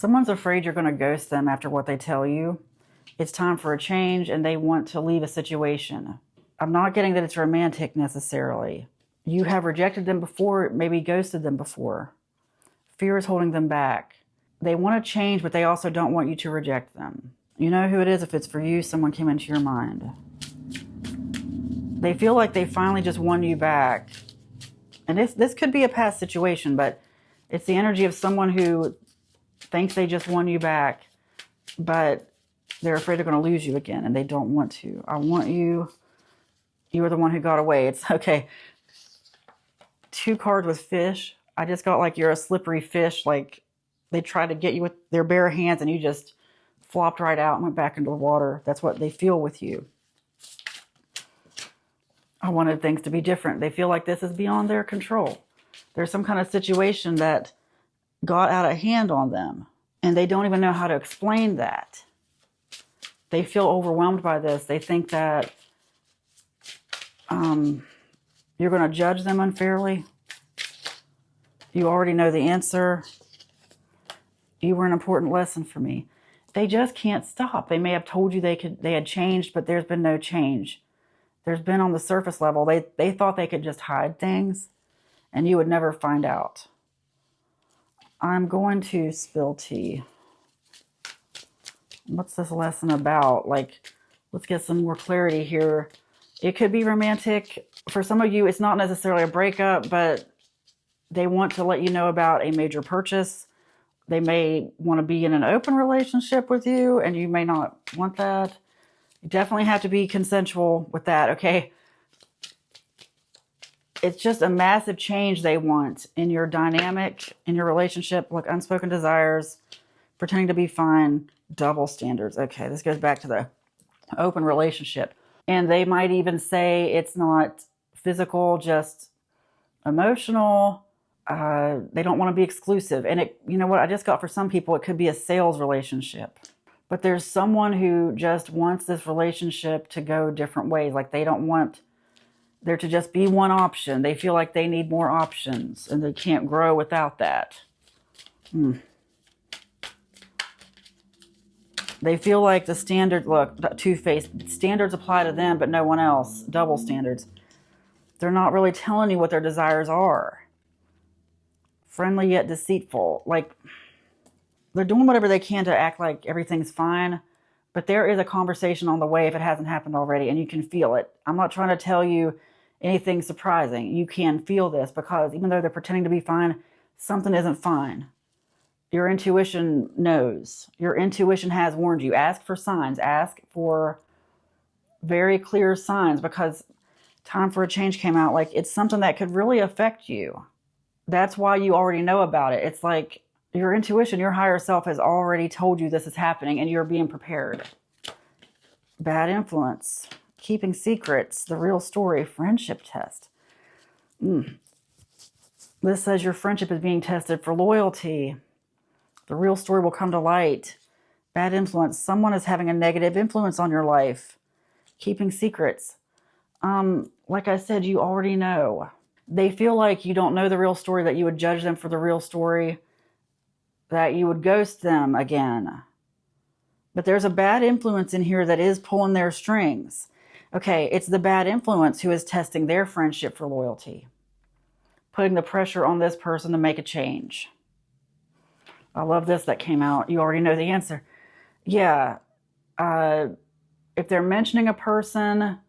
Someone's afraid you're going to ghost them after what they tell you. It's time for a change and they want to leave a situation. I'm not getting that it's romantic necessarily. You have rejected them before, maybe ghosted them before. Fear is holding them back. They want to change, but they also don't want you to reject them. You know who it is if it's for you. Someone came into your mind. They feel like they finally just won you back. And this could be a past situation, but it's the energy of someone who thinks they just won you back, but they're afraid they're going to lose you again, and they don't want to. I want you. You were the one who got away. It's okay. 2 cards with fish. I just got like you're a slippery fish. Like they tried to get you with their bare hands, and you just flopped right out and went back into the water. That's what they feel with you. I wanted things to be different. They feel like this is beyond their control. There's some kind of situation that got out of hand on them, and they don't even know how to explain that. They feel overwhelmed by this. They think that you're going to judge them unfairly. You already know the answer. You were an important lesson for me. They just can't stop. They may have told you they had changed, but there's been no change. There's been on the surface level. They thought they could just hide things, and you would never find out. I'm going to spill tea. What's this lesson about? Like, let's get some more clarity here. It could be romantic. For some of you, it's not necessarily a breakup, but they want to let you know about a major purchase. They may want to be in an open relationship with you, and you may not want that. You definitely have to be consensual with that, okay? It's just a massive change they want in your dynamic, in your relationship. Like unspoken desires, pretending to be fine, double standards. Okay, this goes back to the open relationship. And they might even say it's not physical, just emotional. They don't want to be exclusive. And you know what I just got for some people, it could be a sales relationship. But there's someone who just wants this relationship to go different ways. Like they don't want there to just be one option. They feel like they need more options and they can't grow without that. They feel like the standard, look, two-faced, standards apply to them, but no one else. Double standards. They're not really telling you what their desires are. Friendly yet deceitful. Like, they're doing whatever they can to act like everything's fine, but there is a conversation on the way if it hasn't happened already, and you can feel it. I'm not trying to tell you anything surprising. You can feel this because even though they're pretending to be fine, something isn't fine. Your intuition knows. Your intuition has warned you. Ask for signs. Ask for very clear signs because time for a change came out. Like it's something that could really affect you. That's why you already know about it. It's like your intuition, your higher self has already told you this is happening and you're being prepared. Bad influence. Keeping secrets. The real story. Friendship test. This says your friendship is being tested for loyalty. The real story will come to light. Bad influence. Someone is having a negative influence on your life. Keeping secrets. Like I said, you already know. They feel like you don't know the real story, that you would judge them for the real story, that you would ghost them again. But there's a bad influence in here that is pulling their strings. Okay, it's the bad influence who is testing their friendship for loyalty. Putting the pressure on this person to make a change. I love this that came out. You already know the answer. Yeah. If they're mentioning a person,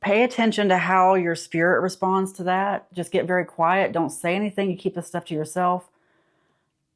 pay attention to how your spirit responds to that. Just get very quiet. Don't say anything. You keep this stuff to yourself.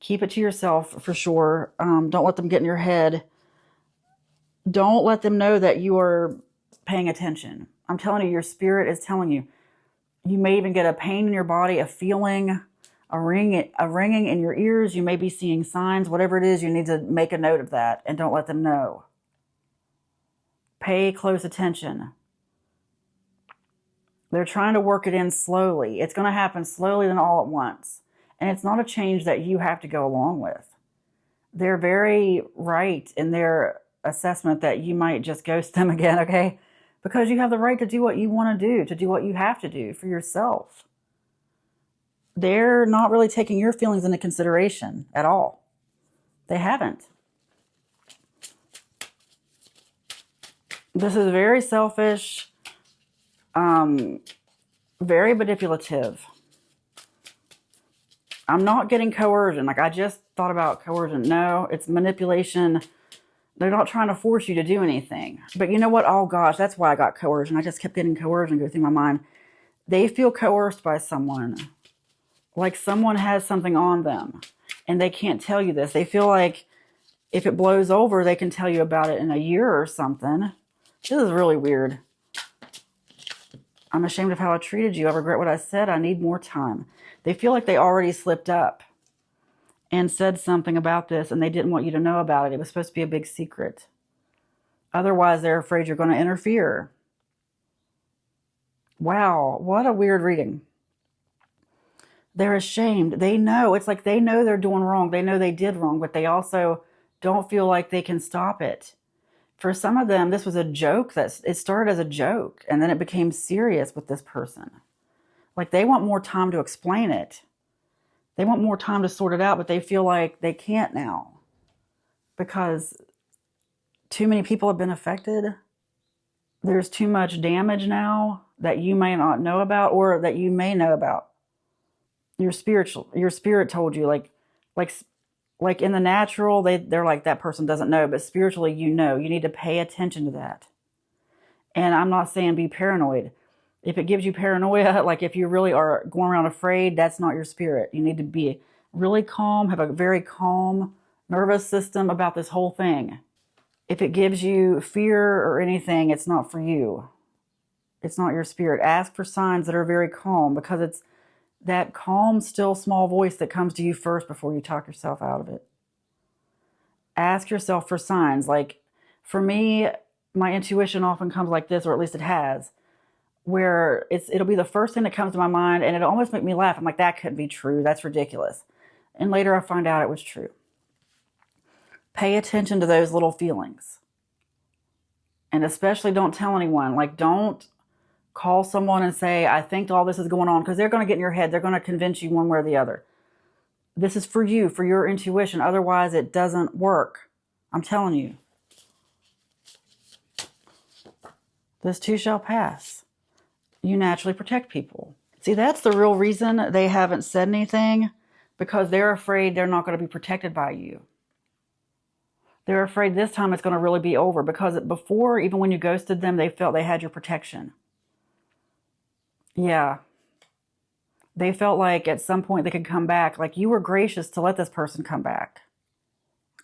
Keep it to yourself for sure. Don't let them get in your head. Don't let them know that you are paying attention. I'm telling you, your spirit is telling you. You may even get a pain in your body, a feeling, a ringing in your ears. You may be seeing signs. Whatever it is, you need to make a note of that and don't let them know. Pay close attention. They're trying to work it in slowly. It's going to happen slowly and all at once. And it's not a change that you have to go along with. They're very right in their assessment that you might just ghost them again, okay? Because you have the right to do what you want to do what you have to do for yourself. They're not really taking your feelings into consideration at all. They haven't. This is very selfish, very manipulative. I'm not getting coercion. Like, I just thought about coercion. No, it's manipulation. They're not trying to force you to do anything. But you know what? Oh, gosh, that's why I got coercion. I just kept getting coercion go through my mind. They feel coerced by someone. Like someone has something on them. And they can't tell you this. They feel like if it blows over, they can tell you about it in a year or something. This is really weird. I'm ashamed of how I treated you. I regret what I said. I need more time. They feel like they already slipped up and said something about this, and they didn't want you to know about it. It was supposed to be a big secret. Otherwise, they're afraid you're going to interfere. Wow, what a weird reading. They're ashamed. They know. It's like they know they're doing wrong. They know they did wrong, but they also don't feel like they can stop it. For some of them, this was a joke. It started as a joke, and then it became serious with this person. Like, they want more time to explain it. They want more time to sort it out, but they feel like they can't now because too many people have been affected. There's too much damage now that you may not know about, or that you may know about. Your spirit told you, like in the natural, they're like, that person doesn't know, but spiritually, you know. You need to pay attention to that. And I'm not saying be paranoid. If it gives you paranoia, like if you really are going around afraid, that's not your spirit. You need to be really calm, have a very calm nervous system about this whole thing. If it gives you fear or anything, it's not for you. It's not your spirit. Ask for signs that are very calm, because it's that calm, still, small voice that comes to you first before you talk yourself out of it. Ask yourself for signs. Like, for me, my intuition often comes like this, or at least it has, where it'll be the first thing that comes to my mind, and it'll almost make me laugh. I'm like, that couldn't be true. That's ridiculous. And later I find out it was true. Pay attention to those little feelings. And especially don't tell anyone. Like, don't call someone and say, I think all this is going on, because they're going to get in your head. They're going to convince you one way or the other. This is for you, for your intuition. Otherwise, it doesn't work. I'm telling you. This too shall pass. You naturally protect people. See, that's the real reason they haven't said anything, because they're afraid they're not going to be protected by you. They're afraid this time it's going to really be over, because before, even when you ghosted them, they felt they had your protection. Yeah. They felt like at some point they could come back. Like, you were gracious to let this person come back.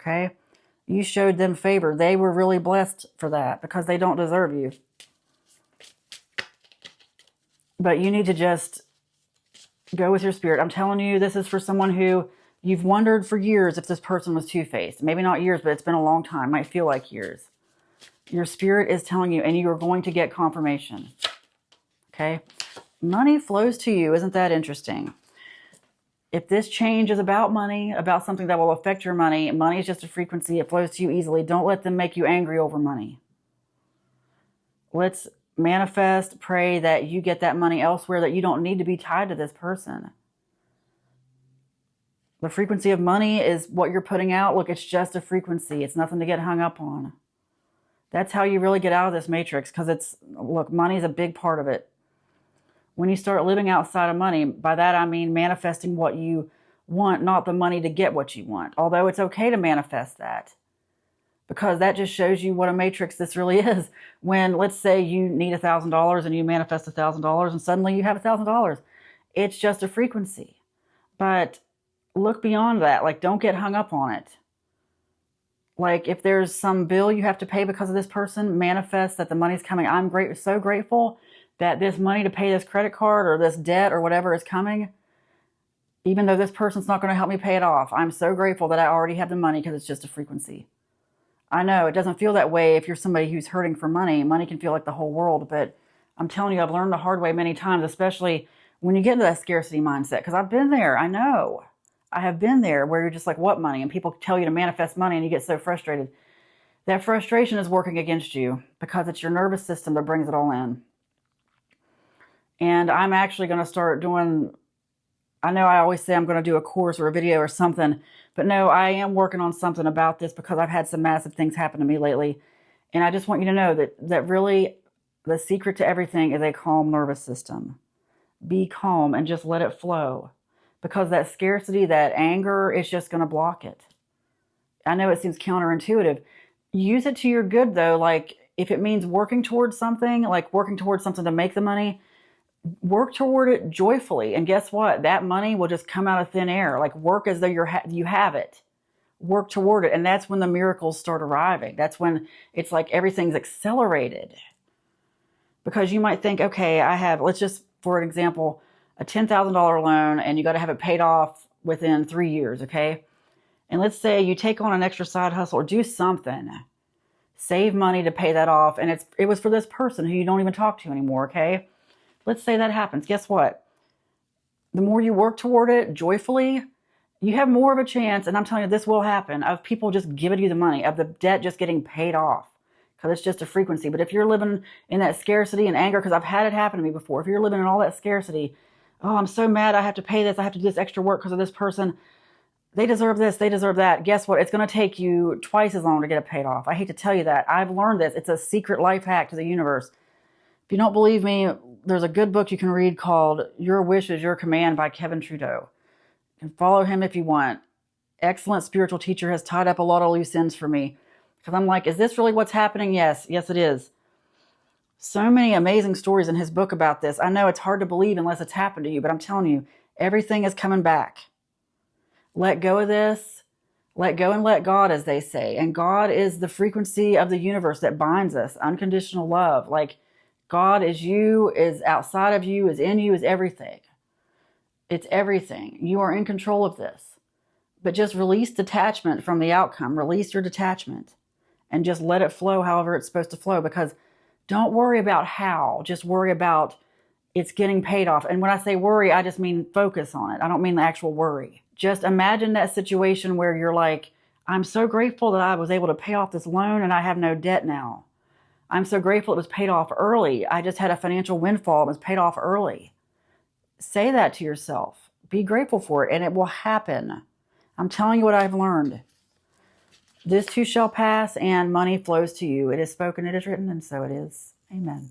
Okay? You showed them favor. They were really blessed for that, because they don't deserve you. But you need to just go with your spirit. I'm telling you, this is for someone who you've wondered for years if this person was two-faced. Maybe not years, but it's been a long time. Might feel like years. Your spirit is telling you, and you are going to get confirmation. Okay? Money flows to you. Isn't that interesting? If this change is about money, about something that will affect your money, money is just a frequency. It flows to you easily. Don't let them make you angry over money. Let's manifest, pray that you get that money elsewhere, that you don't need to be tied to this person. The frequency of money is what you're putting out. Look, it's just a frequency. It's nothing to get hung up on. That's how you really get out of this matrix, because look, money is a big part of it. When you start living outside of money, by that I mean manifesting what you want, not the money to get what you want. Although it's okay to manifest that, because that just shows you what a matrix this really is. When, let's say, you need $1,000 and you manifest $1,000 and suddenly you have $1,000. It's just a frequency. But look beyond that. Like, don't get hung up on it. Like, if there's some bill you have to pay because of this person, manifest that the money's coming. I'm so grateful that this money to pay this credit card or this debt or whatever is coming, even though this person's not going to help me pay it off. I'm so grateful that I already have the money, because it's just a frequency. I know it doesn't feel that way if you're somebody who's hurting for money. Money can feel like the whole world, but I'm telling you, I've learned the hard way many times, especially when you get into that scarcity mindset, because I've been there. I know. I have been there, where you're just like, what money? And people tell you to manifest money and you get so frustrated. That frustration is working against you, because it's your nervous system that brings it all in. And I'm actually going to start doing I know I always say I'm going to do a course or a video or something, but no, I am working on something about this because I've had some massive things happen to me lately. And I just want you to know that really the secret to everything is a calm nervous system. Be calm and just let it flow, because that scarcity, that anger is just going to block it. I know it seems counterintuitive. Use it to your good though. Like if it means working towards something, like working towards something to make the money, work toward it joyfully. And guess what? That money will just come out of thin air. Like work as though you have it. Work toward it. And that's when the miracles start arriving. That's when it's like everything's accelerated. Because you might think, okay, I have, let's just, for an example, a $10,000 loan and you got to have it paid off within 3 years, okay? And let's say you take on an extra side hustle or do something. Save money to pay that off. And it was for this person who you don't even talk to anymore, okay? Let's say that happens. Guess what? The more you work toward it joyfully, you have more of a chance, and I'm telling you, this will happen, of people just giving you the money, of the debt just getting paid off, because it's just a frequency. But if you're living in that scarcity and anger, because I've had it happen to me before, if you're living in all that scarcity, oh, I'm so mad, I have to pay this, I have to do this extra work because of this person, they deserve this, they deserve that. Guess what? It's going to take you twice as long to get it paid off. I hate to tell you that. I've learned this. It's a secret life hack to the universe. If you don't believe me, there's a good book you can read called Your Wish is Your Command by Kevin Trudeau. You can follow him if you want. Excellent spiritual teacher, has tied up a lot of loose ends for me. Because I'm like, is this really what's happening? Yes, it is. So many amazing stories in his book about this. I know it's hard to believe unless it's happened to you, but I'm telling you, everything is coming back. Let go of this. Let go and let God, as they say. And God is the frequency of the universe that binds us. Unconditional love. Like God is you, is outside of you, is in you, is everything. It's everything. You are in control of this. But just release detachment from the outcome. Release your detachment. And just let it flow however it's supposed to flow. Because don't worry about how. Just worry about it's getting paid off. And when I say worry, I just mean focus on it. I don't mean the actual worry. Just imagine that situation where you're like, I'm so grateful that I was able to pay off this loan and I have no debt now. I'm so grateful it was paid off early. I just had a financial windfall. It was paid off early. Say that to yourself. Be grateful for it, and it will happen. I'm telling you what I've learned. This too shall pass, and money flows to you. It is spoken, it is written, and so it is. Amen.